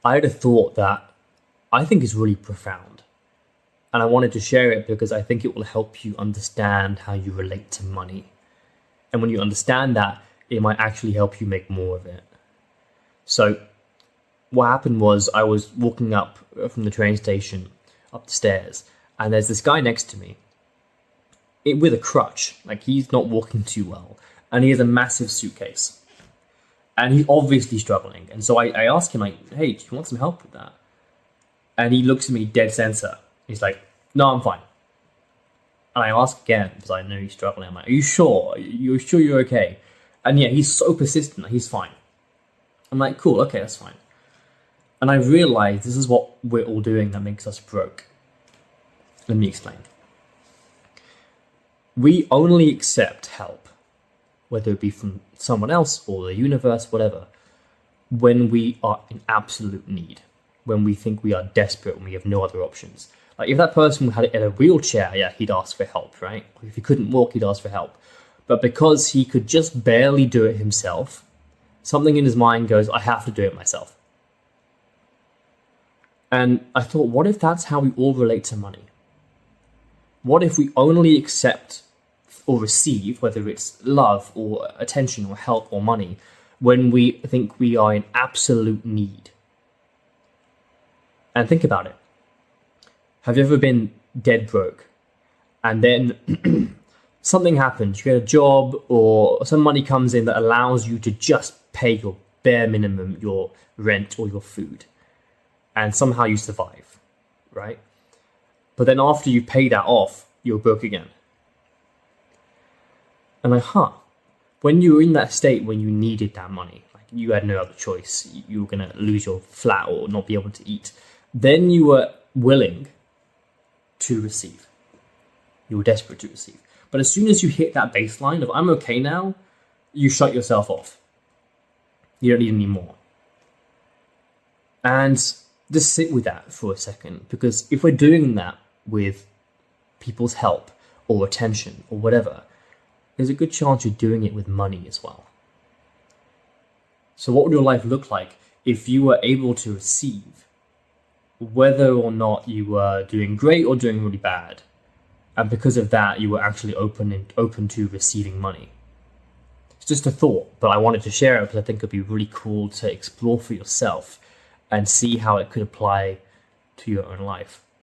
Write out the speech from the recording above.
I had a thought that I think is really profound. And I wanted to share it because I think it will help you understand how you relate to money. And when you understand that, it might actually help you make more of it. So, what happened was I was walking up from the train station up the stairs, and there's this guy next to me with a crutch. Like, he's not walking too well, and he has a massive suitcase. And he's obviously struggling. And so I ask him, like, hey, do you want some help with that? And he looks at me dead center. He's like, no, I'm fine. And I ask again, because I know he's struggling. I'm like, are you sure? You're sure you're okay? And yeah, he's so persistent. He's fine. I'm like, cool, okay, that's fine. And I realized this is what we're all doing that makes us broke. Let me explain. We only accept help, whether it be from someone else or the universe, whatever, when we are in absolute need, when we think we are desperate, when we have no other options. Like, if that person had it in a wheelchair, yeah, he'd ask for help, right? If he couldn't walk, he'd ask for help. But because he could just barely do it himself, something in his mind goes, I have to do it myself. And I thought, what if that's how we all relate to money? What if we only accept or receive, whether it's love or attention or help or money, when we think we are in absolute need? And think about it. Have you ever been dead broke? And then something happens, you get a job or some money comes in that allows you to just pay your bare minimum, your rent or your food. And somehow you survive, right? But then after you pay that off, you're broke again. And like, when you were in that state when you needed that money, like you had no other choice, you were going to lose your flat or not be able to eat, then you were willing to receive. You were desperate to receive. But as soon as you hit that baseline of I'm okay now, you shut yourself off. You don't need any more. And just sit with that for a second, because if we're doing that with people's help or attention or whatever, there's a good chance you're doing it with money as well. So what would your life look like if you were able to receive, whether or not you were doing great or doing really bad? And because of that, you were actually open to receiving money. It's just a thought, but I wanted to share it because I think it'd be really cool to explore for yourself and see how it could apply to your own life.